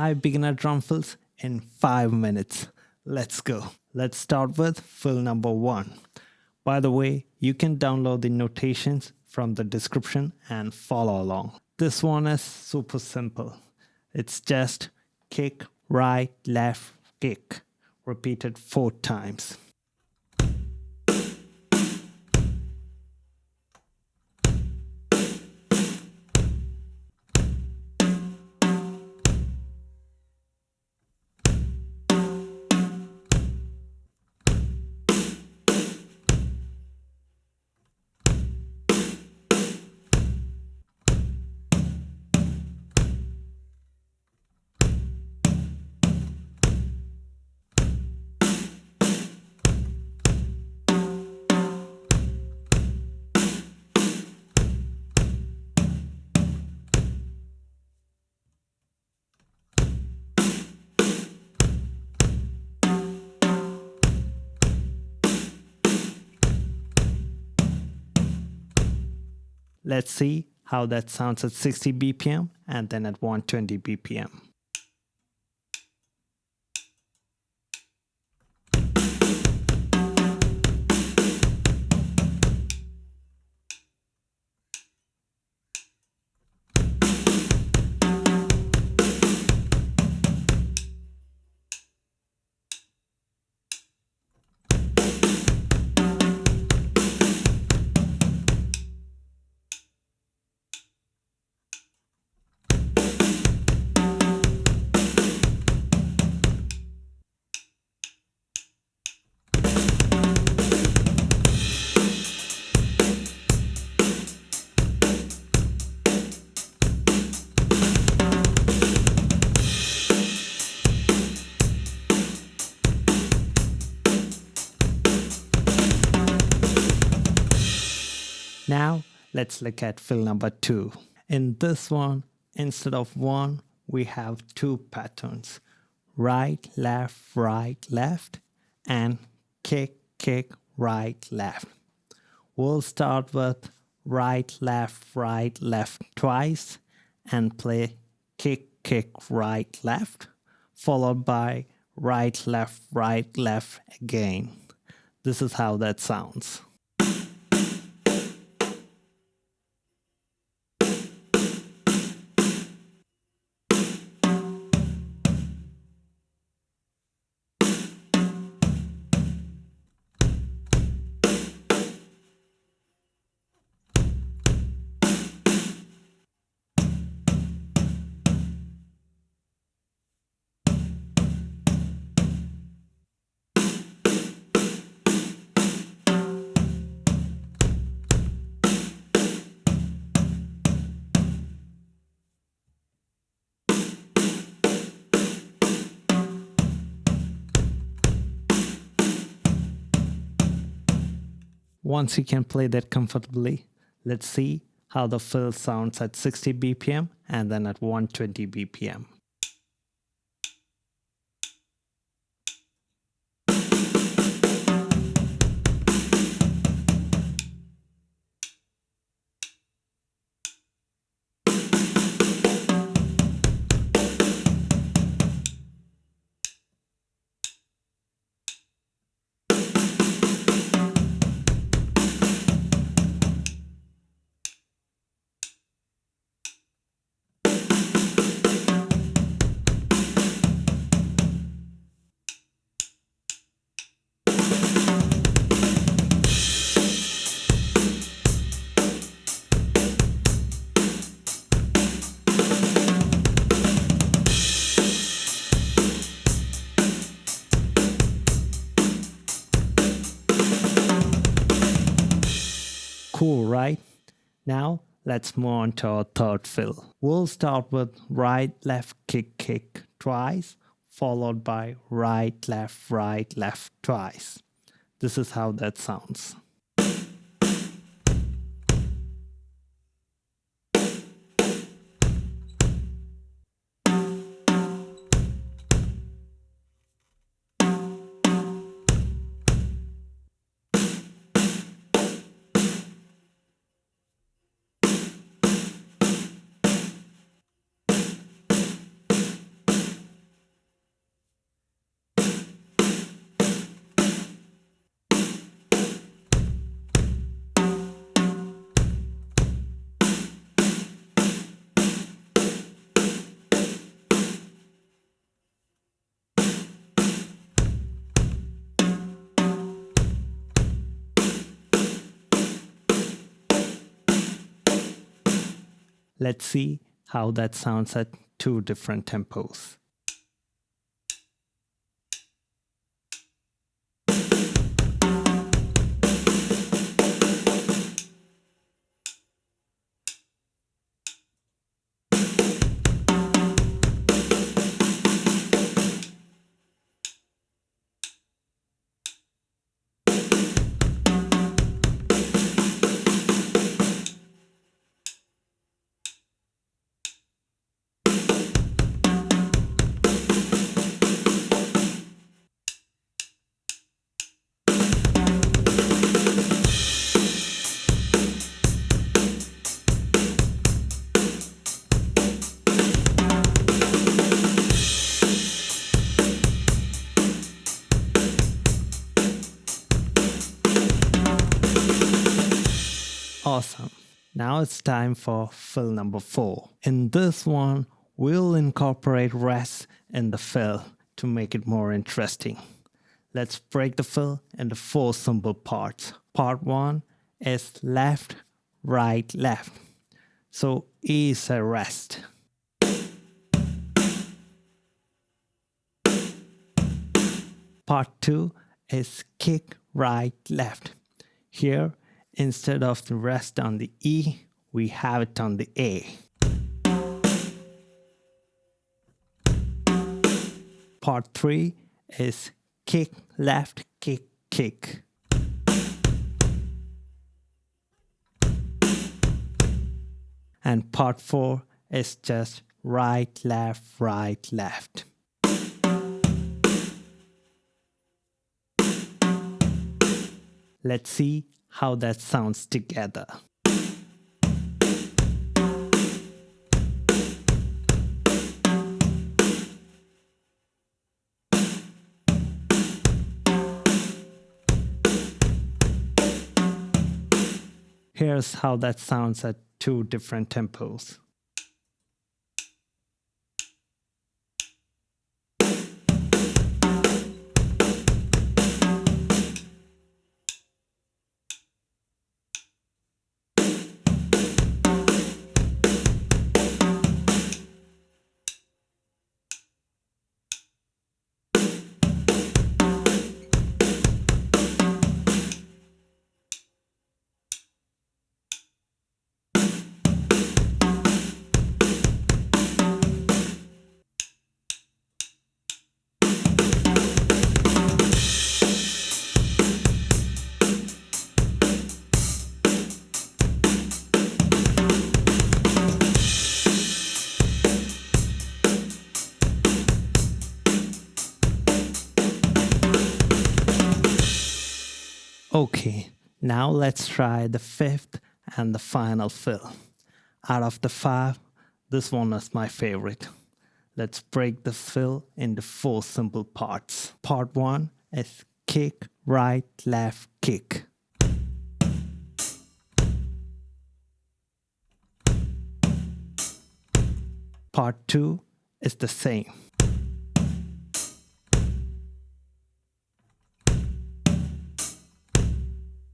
5 beginner drum fills in 5 minutes. Let's go. Let's start with fill number 1. By the way, you can download the notations from the description and follow along. This one is super simple. It's just kick, right, left, kick. Repeated 4 times. Let's see how that sounds at 60 BPM and then at 120 BPM. Now, let's look at fill number 2. In this one, instead of 1, we have 2 patterns. Right, left, and kick, kick, right, left. We'll start with right, left twice and play kick, kick, right, left, followed by right, left again. This is how that sounds. Once you can play that comfortably, let's see how the fill sounds at 60 BPM and then at 120 BPM. Cool, right? Now, let's move on to our third fill. We'll start with right, left, kick, kick twice, followed by right, left twice. This is how that sounds. Let's see how that sounds at two different tempos. Awesome. Now it's time for fill number 4. In this one, we'll incorporate rests in the fill to make it more interesting. Let's break the fill into 4 simple parts. Part 1 is left, right, left. So E is a rest. Part 2 is kick, right, left. Here, instead of the rest on the E, we have it on the A. Part 3 is kick, left, kick, kick. And part 4 is just right, left, right, left. Let's see how that sounds together. Here's how that sounds at two different tempos. Okay, now let's try the 5th and the final fill. Out of the 5, this one is my favorite. Let's break the fill into 4 simple parts. Part 1 is kick, right, left, kick. Part 2 is the same.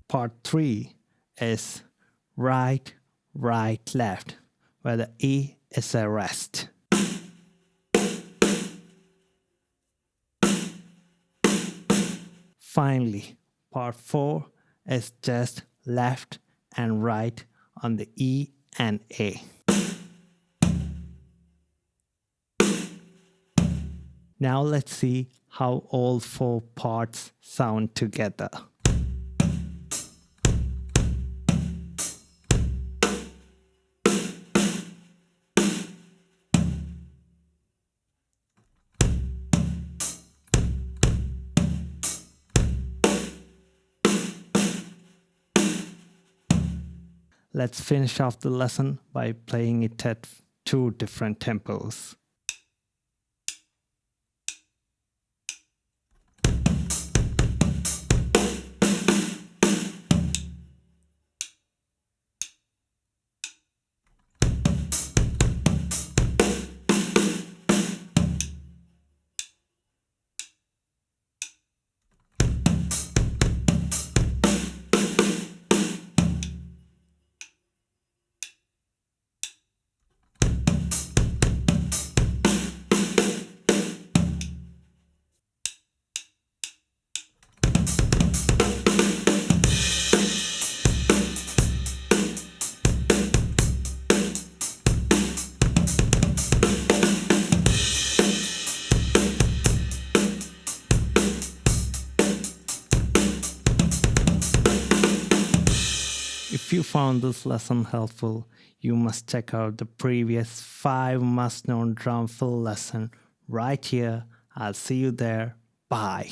Part 3 is right, right, left, where the E is a rest. Finally, part 4 is just left and right on the E and A. Now let's see how all 4 parts sound together. Let's finish off the lesson by playing it at 2 different tempos. If you found this lesson helpful, you must check out the previous 5 must-known drum fill lesson right here. I'll see you there. Bye.